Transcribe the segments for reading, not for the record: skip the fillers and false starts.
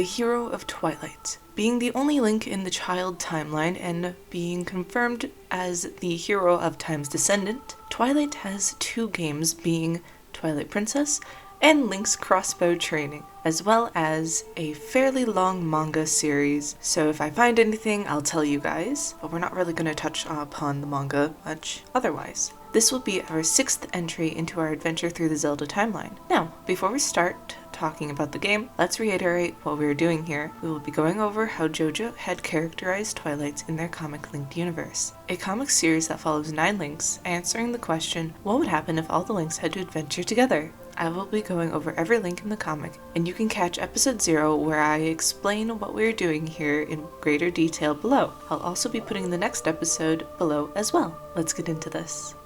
the Hero of Twilight. Being the only Link in the child timeline and being confirmed as the Hero of Time's descendant, Twilight has 2 games, being Twilight Princess and Link's Crossbow Training, as well as a fairly long manga series. So if I find anything, I'll tell you guys, but we're not really going to touch upon the manga much otherwise. This will be our 6th entry into our adventure through the Zelda timeline. Now, before we start talking about the game, let's reiterate what we're doing here. We will be going over how JoJo had characterized Twilight in their comic linked universe, a comic series that follows 9 links, answering the question, what would happen if all the links had to adventure together? I will be going over every link in the comic, and you can catch episode 0 where I explain what we're doing here in greater detail below. I'll also be putting the next episode below as well. Let's get into this.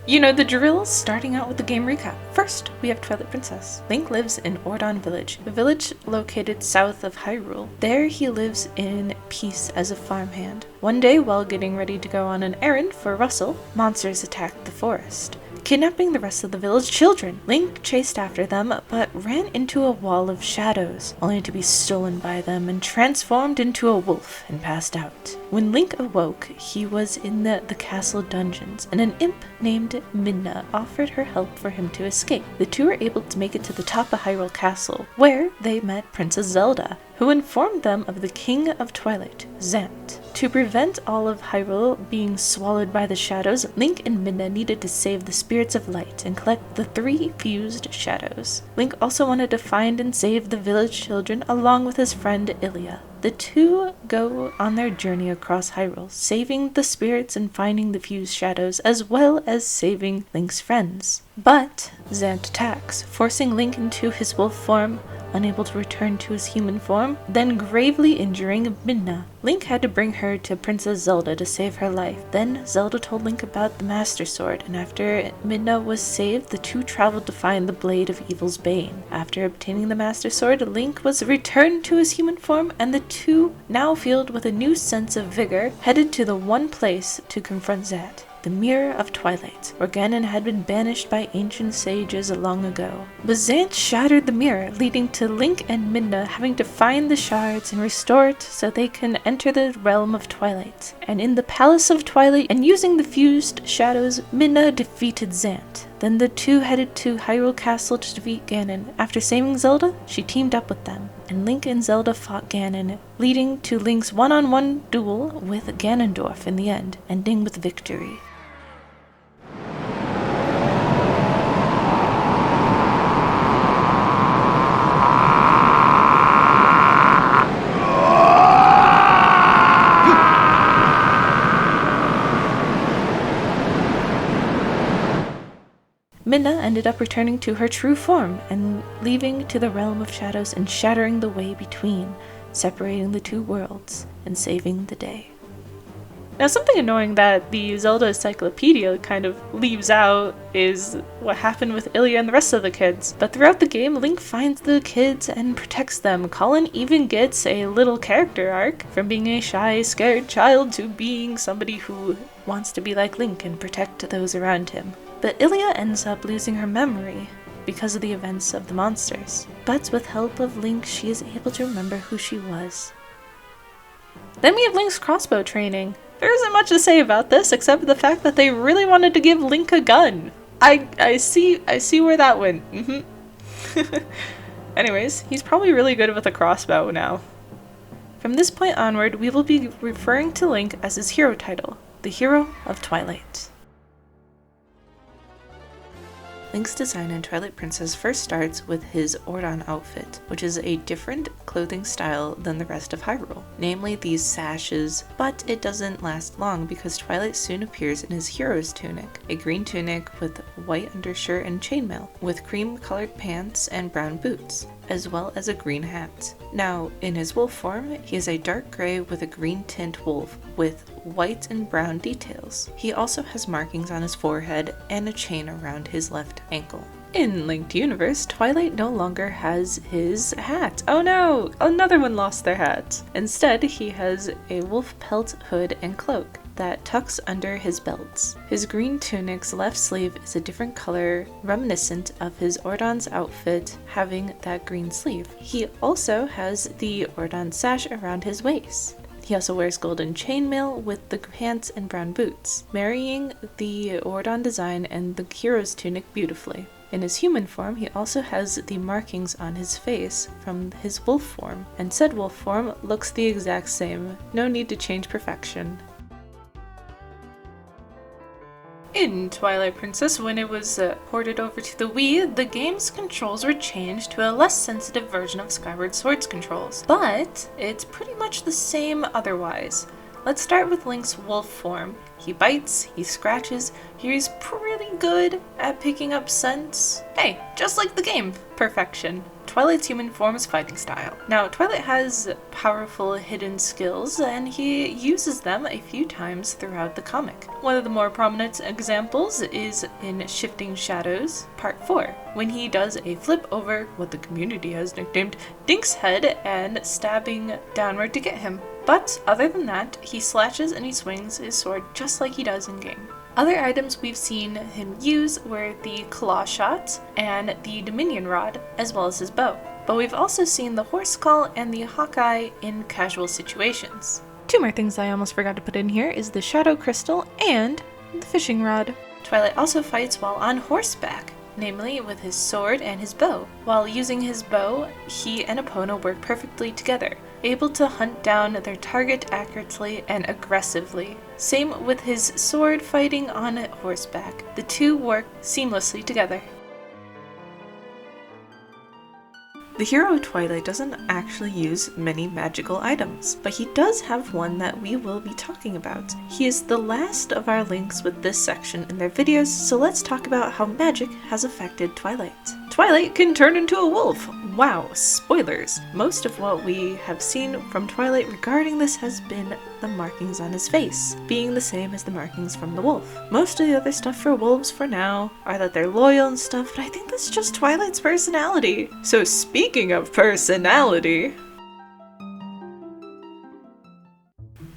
You know the drill, starting out with the game recap. First, we have Twilight Princess. Link lives in Ordon Village, a village located south of Hyrule. There he lives in peace as a farmhand. One day, while getting ready to go on an errand for Russell, monsters attacked the forest, kidnapping the rest of the village children. Link chased after them, but ran into a wall of shadows, only to be stolen by them and transformed into a wolf and passed out. When Link awoke, he was in the castle dungeons, and an imp named Midna offered her help for him to escape. The two were able to make it to the top of Hyrule Castle, where they met Princess Zelda, who informed them of the King of Twilight, Zant. To prevent all of Hyrule being swallowed by the shadows, Link and Midna needed to save the spirits of light and collect the 3 fused shadows. Link also wanted to find and save the village children along with his friend Ilia. The two go on their journey across Hyrule, saving the spirits and finding the fused shadows, as well as saving Link's friends. But Zant attacks, forcing Link into his wolf form, unable to return to his human form, then gravely injuring Midna. Link had to bring her to Princess Zelda to save her life. Then Zelda told Link about the Master Sword, and after Midna was saved, the two traveled to find the Blade of Evil's Bane. After obtaining the Master Sword, Link was returned to his human form, and the two, now filled with a new sense of vigor, headed to the one place to confront Zant, the Mirror of Twilight, where Ganon had been banished by ancient sages long ago. But Zant shattered the mirror, leading to Link and Midna having to find the shards and restore it so they can enter the realm of Twilight. And in the Palace of Twilight, and using the fused shadows, Midna defeated Zant. Then the two headed to Hyrule Castle to defeat Ganon. After saving Zelda, she teamed up with them, and Link and Zelda fought Ganon, leading to Link's one-on-one duel with Ganondorf in the end, ending with victory. Midna ended up returning to her true form and leaving to the realm of shadows and shattering the way between, separating the two worlds and saving the day. Now, something annoying that the Zelda Encyclopedia kind of leaves out is what happened with Ilia and the rest of the kids. But throughout the game, Link finds the kids and protects them. Colin even gets a little character arc, from being a shy, scared child to being somebody who wants to be like Link and protect those around him. But Ilia ends up losing her memory because of the events of the monsters. But with help of Link, she is able to remember who she was. Then we have Link's crossbow training. There isn't much to say about this except the fact that they really wanted to give Link a gun. I see where that went. Anyways, he's probably really good with a crossbow now. From this point onward, we will be referring to Link as his hero title, the Hero of Twilight. Link's design in Twilight Princess first starts with his Ordon outfit, which is a different clothing style than the rest of Hyrule, namely these sashes, but it doesn't last long because Twilight soon appears in his hero's tunic, a green tunic with white undershirt and chainmail, with cream-colored pants and brown boots, as well as a green hat. Now, in his wolf form, he is a dark gray with a green tint wolf with white and brown details. He also has markings on his forehead and a chain around his left ankle. In Linked Universe, Twilight no longer has his hat. Oh no! Another one lost their hat. Instead, he has a wolf pelt, hood, and cloak. that tucks under his belts. His green tunic's left sleeve is a different color, reminiscent of his Ordon's outfit having that green sleeve. He also has the Ordon sash around his waist. He also wears golden chainmail with the pants and brown boots, marrying the Ordon design and the hero's tunic beautifully. In his human form, he also has the markings on his face from his wolf form, and said wolf form looks the exact same. No need to change perfection. In Twilight Princess, when it was ported over to the Wii, the game's controls were changed to a less sensitive version of Skyward Sword's controls, but it's pretty much the same otherwise. Let's start with Link's wolf form. He bites, he scratches, he's pretty good at picking up scents. Hey, just like the game, perfection. Twilight's human form's fighting style. Now, Twilight has powerful hidden skills, and he uses them a few times throughout the comic. One of the more prominent examples is in Shifting Shadows, Part 4, when he does a flip over what the community has nicknamed Dink's head and stabbing downward to get him. But other than that, he slashes and he swings his sword just like he does in-game. Other items we've seen him use were the claw shot and the Dominion Rod, as well as his bow. But we've also seen the horse call and the Hawkeye in casual situations. Two more things I almost forgot to put in here is the Shadow Crystal and the fishing rod. Twilight also fights while on horseback, namely with his sword and his bow. While using his bow, he and Epona work perfectly together, able to hunt down their target accurately and aggressively. Same with his sword fighting on horseback. The two work seamlessly together. The Hero of Twilight doesn't actually use many magical items, but he does have one that we will be talking about. He is the last of our links with this section in their videos, so let's talk about how magic has affected Twilight. Twilight can turn into a wolf! Wow, spoilers! Most of what we have seen from Twilight regarding this has been the markings on his face, being the same as the markings from the wolf. Most of the other stuff for wolves for now are that they're loyal and stuff, but I think that's just Twilight's personality. So speaking of personality...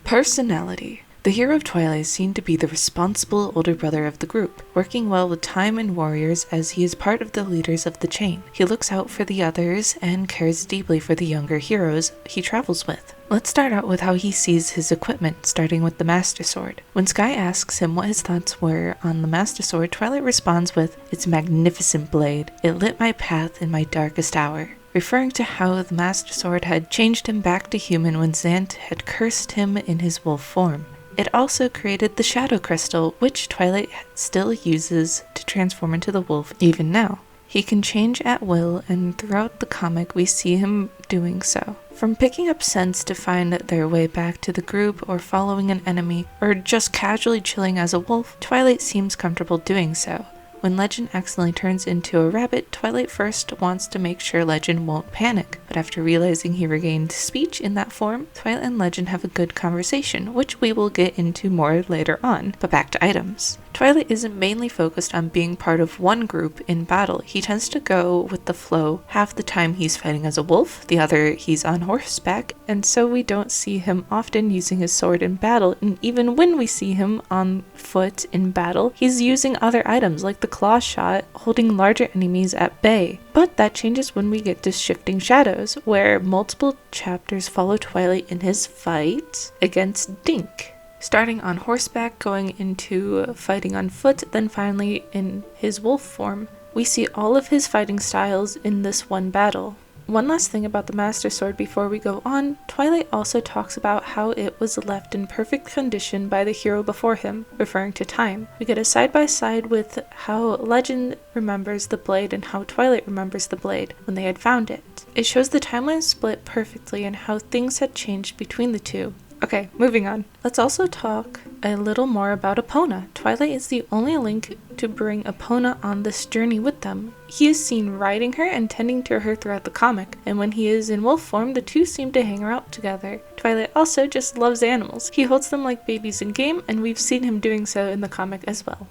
Personality. The Hero of Twilight is seen to be the responsible older brother of the group, working well with time and warriors as he is part of the leaders of the chain. He looks out for the others and cares deeply for the younger heroes he travels with. Let's start out with how he sees his equipment, starting with the Master Sword. When Sky asks him what his thoughts were on the Master Sword, Twilight responds with, "It's a magnificent blade. It lit my path in my darkest hour," referring to how the Master Sword had changed him back to human when Zant had cursed him in his wolf form. It also created the Shadow Crystal, which Twilight still uses to transform into the wolf even now. He can change at will, and throughout the comic we see him doing so. From picking up scents to find their way back to the group, or following an enemy, or just casually chilling as a wolf, Twilight seems comfortable doing so. When Legend accidentally turns into a rabbit, Twilight first wants to make sure Legend won't panic, but after realizing he regained speech in that form, Twilight and Legend have a good conversation, which we will get into more later on. But back to items. Twilight isn't mainly focused on being part of one group in battle. He tends to go with the flow. Half the time he's fighting as a wolf, the other he's on horseback, and so we don't see him often using his sword in battle, and even when we see him on foot in battle, he's using other items like the claw shot, holding larger enemies at bay. But that changes when we get to Shifting Shadows, where multiple chapters follow Twilight in his fight against Dink. Starting on horseback, going into fighting on foot, then finally in his wolf form. We see all of his fighting styles in this one battle. One last thing about the Master Sword before we go on, Twilight also talks about how it was left in perfect condition by the hero before him, referring to time. We get a side-by-side with how Legend remembers the blade and how Twilight remembers the blade when they had found it. It shows the timeline split perfectly and how things had changed between the two. Okay, moving on. Let's also talk a little more about Epona. Twilight is the only Link to bring Epona on this journey with them. He is seen riding her and tending to her throughout the comic, and when he is in wolf form, the two seem to hang out together. Twilight also just loves animals. He holds them like babies in game, and we've seen him doing so in the comic as well.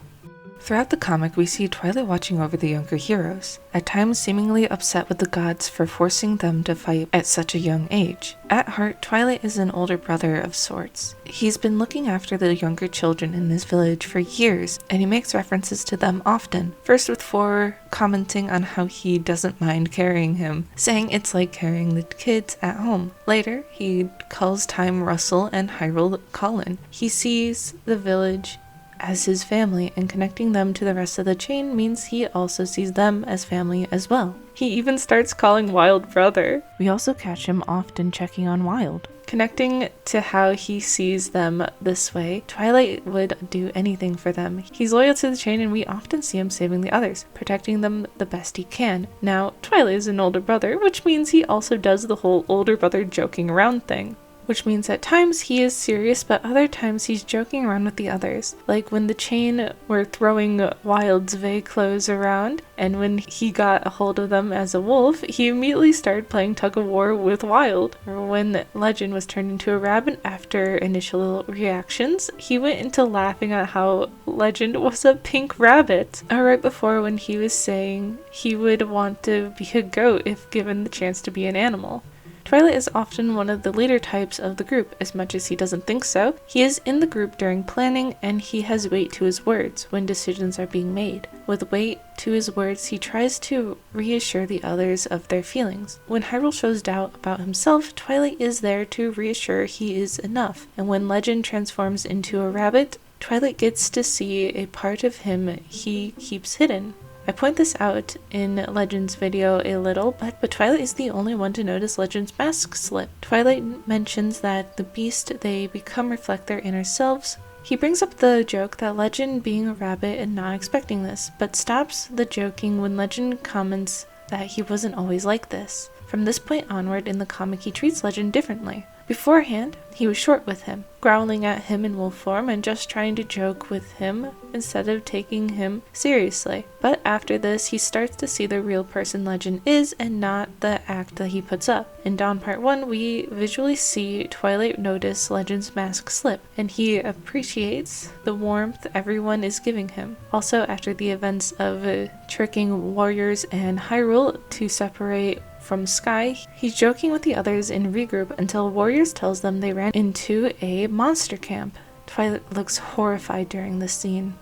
Throughout the comic, we see Twilight watching over the younger heroes, at times seemingly upset with the gods for forcing them to fight at such a young age. At heart, Twilight is an older brother of sorts. He's been looking after the younger children in his village for years, and he makes references to them often. First with Four commenting on how he doesn't mind carrying him, saying it's like carrying the kids at home. Later, he calls Time Russell and Hyrule Colin. He sees the village as his family, and connecting them to the rest of the chain means he also sees them as family as well. He even starts calling Wild brother. We also catch him often checking on Wild. Connecting to how he sees them this way, Twilight would do anything for them. He's loyal to the chain, and we often see him saving the others, protecting them the best he can. Now, Twilight is an older brother, which means he also does the whole older brother joking around thing. Which means at times he is serious, but other times he's joking around with the others. Like when the chain were throwing Wild's Vey clothes around, and when he got a hold of them as a wolf, he immediately started playing tug of war with Wild. Or when Legend was turned into a rabbit after initial reactions, he went into laughing at how Legend was a pink rabbit. Or right before when he was saying he would want to be a goat if given the chance to be an animal. Twilight is often one of the leader types of the group. As much as he doesn't think so, he is in the group during planning, and he has weight to his words when decisions are being made. With weight to his words, he tries to reassure the others of their feelings. When Hyrule shows doubt about himself, Twilight is there to reassure he is enough. And when Legend transforms into a rabbit, Twilight gets to see a part of him he keeps hidden. I point this out in Legend's video a little, but Twilight is the only one to notice Legend's mask slip. Twilight mentions that the beast they become reflect their inner selves. He brings up the joke that Legend being a rabbit and not expecting this, but stops the joking when Legend comments that he wasn't always like this. From this point onward in the comic, he treats Legend differently. Beforehand, he was short with him, growling at him in wolf form and just trying to joke with him instead of taking him seriously. But after this, he starts to see the real person Legend is and not the act that he puts up. In Dawn Part 1, we visually see Twilight notice Legend's mask slip, and he appreciates the warmth everyone is giving him. Also, after the events of tricking warriors and Hyrule to separate from Sky, he's joking with the others in regroup until Warriors tells them they ran into a monster camp. Twilight looks horrified during this scene.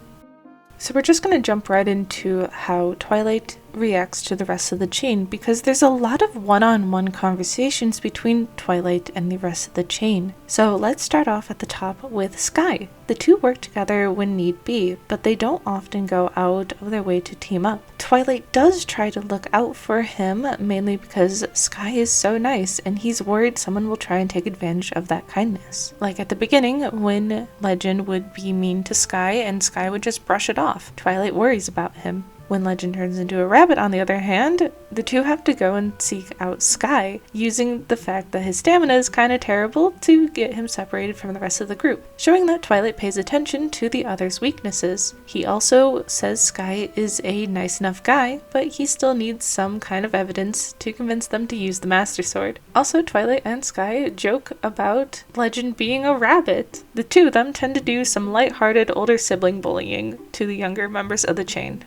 So we're just going to jump right into how Twilight reacts to the rest of the chain, because there's a lot of one-on-one conversations between Twilight and the rest of the chain. So let's start off at the top with Sky. The two work together when need be, but they don't often go out of their way to team up. Twilight does try to look out for him, mainly because Sky is so nice and he's worried someone will try and take advantage of that kindness. Like at the beginning, when Legend would be mean to Sky and Sky would just brush it off. Twilight worries about him. When Legend turns into a rabbit, on the other hand, the two have to go and seek out Sky, using the fact that his stamina is kind of terrible to get him separated from the rest of the group, showing that Twilight pays attention to the others' weaknesses. He also says Sky is a nice enough guy, but he still needs some kind of evidence to convince them to use the Master Sword. Also, Twilight and Sky joke about Legend being a rabbit. The two of them tend to do some lighthearted older sibling bullying to the younger members of the chain.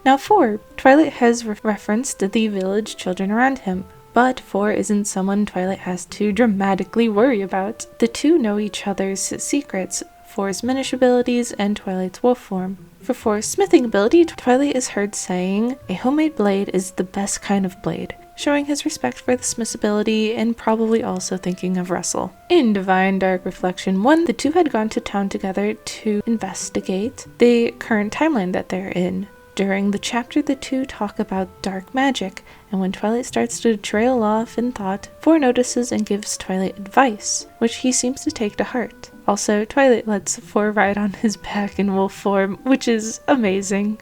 Now 4. Twilight has referenced the village children around him, but 4 isn't someone Twilight has to dramatically worry about. The two know each other's secrets, 4's minish abilities and Twilight's wolf form. For 4's smithing ability, Twilight is heard saying, "A homemade blade is the best kind of blade," showing his respect for the smith's ability and probably also thinking of Russell. In Divine Dark Reflection 1, the two had gone to town together to investigate the current timeline that they're in. During the chapter, the two talk about dark magic, and when Twilight starts to trail off in thought, 4 notices and gives Twilight advice, which he seems to take to heart. Also, Twilight lets 4 ride on his back in wolf form, which is amazing.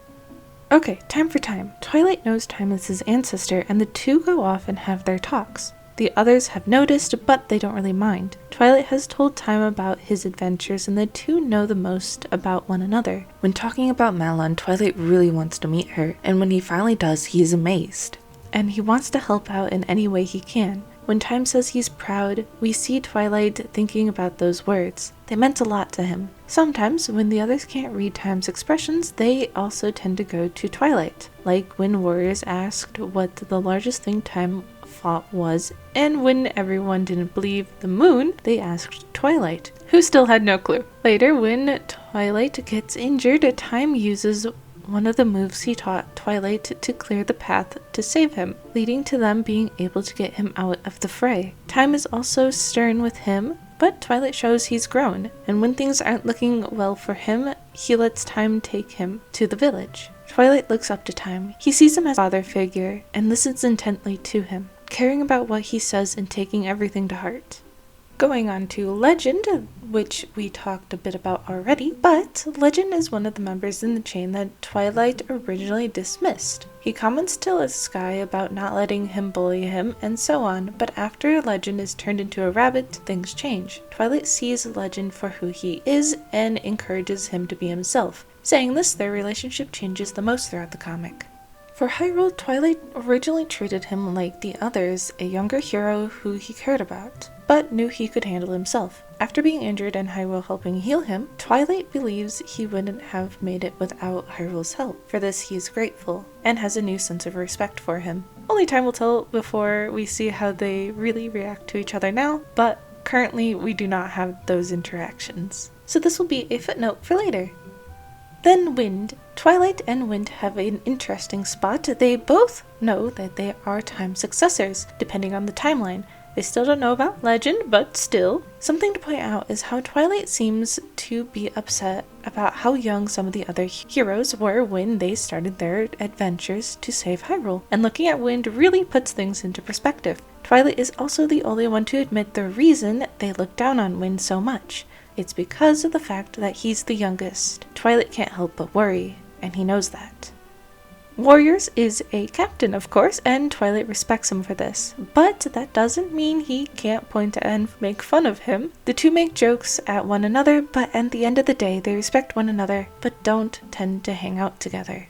Okay, time for Time. Twilight knows Time is his ancestor, and the two go off and have their talks. The others have noticed, but they don't really mind. Twilight has told Time about his adventures, and the two know the most about one another. When talking about Malon, Twilight really wants to meet her, and when he finally does, he is amazed. And he wants to help out in any way he can. When Time says he's proud, we see Twilight thinking about those words. They meant a lot to him. Sometimes, when the others can't read Time's expressions, they also tend to go to Twilight, like when warriors asked what the largest thing Time fought was, and when everyone didn't believe the moon, they asked Twilight, who still had no clue. Later, when Twilight gets injured, Time uses one of the moves he taught Twilight to clear the path to save him, leading to them being able to get him out of the fray. Time is also stern with him, but Twilight shows he's grown, and when things aren't looking well for him, he lets Time take him to the village. Twilight looks up to Time. He sees him as a father figure and listens intently to him, caring about what he says and taking everything to heart. Going on to Legend, which we talked a bit about already, but Legend is one of the members in the chain that Twilight originally dismissed. He comments to Sky about not letting him bully him and so on, but after Legend is turned into a rabbit, things change. Twilight sees Legend for who he is and encourages him to be himself. Saying this, their relationship changes the most throughout the comic. For Hyrule, Twilight originally treated him like the others, a younger hero who he cared about, but knew he could handle himself. After being injured and Hyrule helping heal him, Twilight believes he wouldn't have made it without Hyrule's help. For this, he is grateful, and has a new sense of respect for him. Only time will tell before we see how they really react to each other now, but currently we do not have those interactions. So this will be a footnote for later. Then Wind. Twilight and Wind have an interesting spot. They both know that they are Time successors, depending on the timeline. They still don't know about Legend, but still. Something to point out is how Twilight seems to be upset about how young some of the other heroes were when they started their adventures to save Hyrule. And looking at Wind really puts things into perspective. Twilight is also the only one to admit the reason they look down on Wind so much. It's because of the fact that he's the youngest. Twilight can't help but worry, and he knows that. Warriors is a captain, of course, and Twilight respects him for this. But that doesn't mean he can't point and make fun of him. The two make jokes at one another, but at the end of the day, they respect one another, but don't tend to hang out together.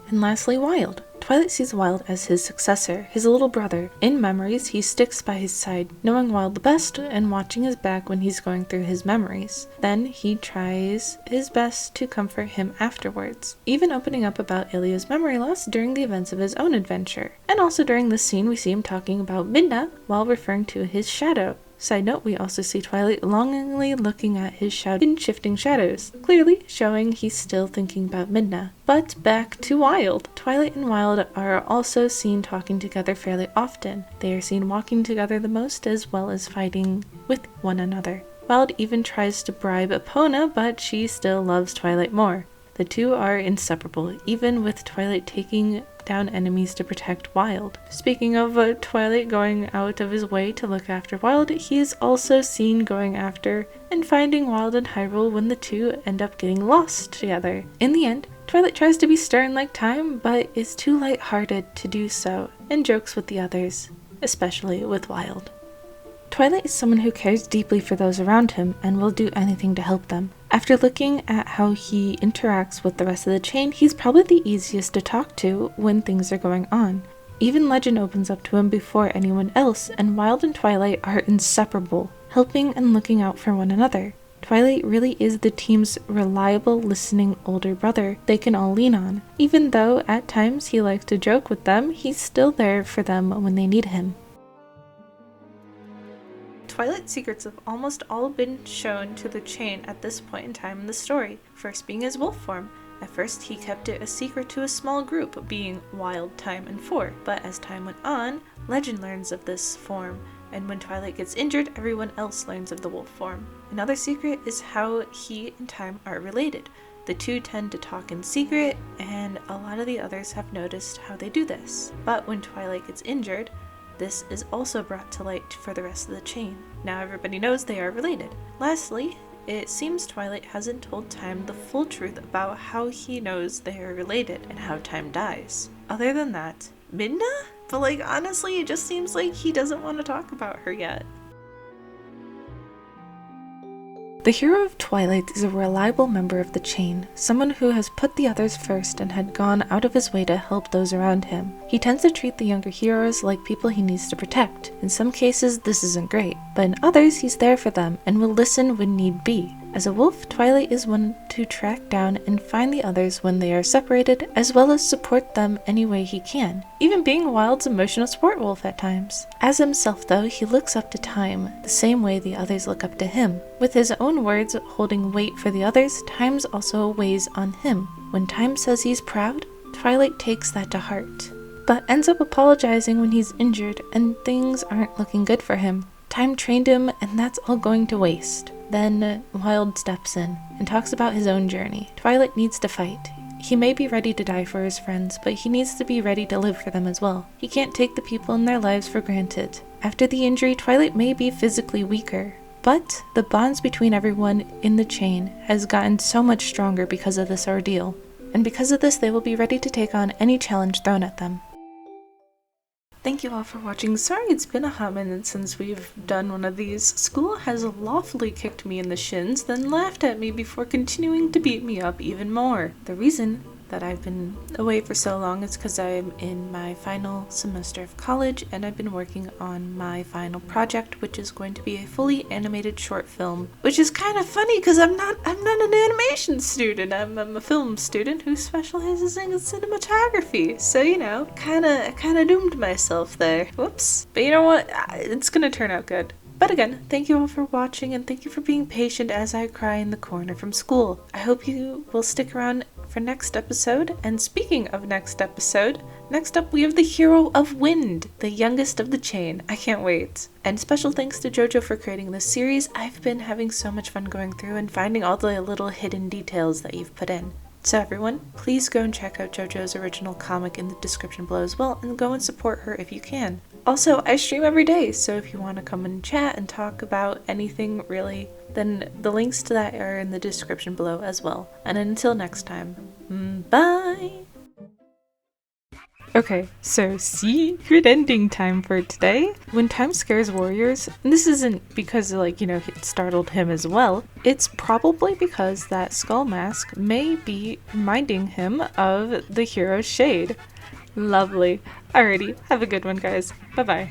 And lastly, Wild. Twilight sees Wild as his successor, his little brother. In memories, he sticks by his side, knowing Wild the best and watching his back when he's going through his memories. Then he tries his best to comfort him afterwards, even opening up about Ilya's memory loss during the events of his own adventure. And also during this scene, we see him talking about Midna while referring to his shadow. Side note, we also see Twilight longingly looking at his shifting shadows, clearly showing he's still thinking about Midna. But back to Wild. Twilight and Wild are also seen talking together fairly often. They are seen walking together the most, as well as fighting with one another. Wild even tries to bribe Epona, but she still loves Twilight more. The two are inseparable, even with Twilight taking down enemies to protect Wild. Speaking of Twilight going out of his way to look after Wild, he is also seen going after and finding Wild and Hyrule when the two end up getting lost together. In the end, Twilight tries to be stern like Time, but is too light-hearted to do so, and jokes with the others, especially with Wild. Twilight is someone who cares deeply for those around him and will do anything to help them. After looking at how he interacts with the rest of the chain, he's probably the easiest to talk to when things are going on. Even Legend opens up to him before anyone else, and Wild and Twilight are inseparable, helping and looking out for one another. Twilight really is the team's reliable, listening older brother they can all lean on. Even though at times he likes to joke with them, he's still there for them when they need him. Twilight's secrets have almost all been shown to the chain at this point in time in the story, first being his wolf form. At first he kept it a secret to a small group, being Wild, Time, and Four, but as time went on, Legend learns of this form, and when Twilight gets injured, everyone else learns of the wolf form. Another secret is how he and Time are related. The two tend to talk in secret, and a lot of the others have noticed how they do this. But when Twilight gets injured, this is also brought to light for the rest of the chain. Now everybody knows they are related. Lastly, it seems Twilight hasn't told Time the full truth about how he knows they are related and how Time dies. Other than that, Midna? But honestly, it just seems like he doesn't want to talk about her yet. The Hero of Twilight is a reliable member of the chain, someone who has put the others first and had gone out of his way to help those around him. He tends to treat the younger heroes like people he needs to protect. In some cases, this isn't great, but in others, he's there for them and will listen when need be. As a wolf, Twilight is one to track down and find the others when they are separated, as well as support them any way he can, even being Wild's emotional support wolf at times. As himself though, he looks up to Time, the same way the others look up to him. With his own words holding weight for the others, Time's also weighs on him. When Time says he's proud, Twilight takes that to heart, but ends up apologizing when he's injured and things aren't looking good for him. Time trained him, and that's all going to waste. Then Wild steps in and talks about his own journey. Twilight needs to fight. He may be ready to die for his friends, but he needs to be ready to live for them as well. He can't take the people in their lives for granted. After the injury, Twilight may be physically weaker, but the bonds between everyone in the chain has gotten so much stronger because of this ordeal. And because of this, they will be ready to take on any challenge thrown at them. Thank you all for watching. Sorry it's been a hot minute since we've done one of these. School has lawfully kicked me in the shins, then laughed at me before continuing to beat me up even more. The reason that I've been away for so long is because I'm in my final semester of college and I've been working on my final project, which is going to be a fully animated short film, which is kind of funny because I'm not an animation student. I'm a film student who specializes in cinematography. So, you know, kind of doomed myself there. Whoops. But you know what? It's gonna turn out good. But again, thank you all for watching and thank you for being patient as I cry in the corner from school. I hope you will stick around for next episode. And speaking of next episode, next up we have the Hero of Wind, the youngest of the chain. I can't wait. And special thanks to JoJo for creating this series. I've been having so much fun going through and finding all the little hidden details that you've put in. So everyone, please go and check out JoJo's original comic in the description below as well, and go and support her if you can. Also, I stream every day, so if you want to come and chat and talk about anything really, then the links to that are in the description below as well. And until next time, bye! Okay, so secret ending time for today. When Time scares warriors, and this isn't because, like, you know, it startled him as well, it's probably because that skull mask may be reminding him of the hero's shade. Lovely. Alrighty, have a good one, guys. Bye-bye.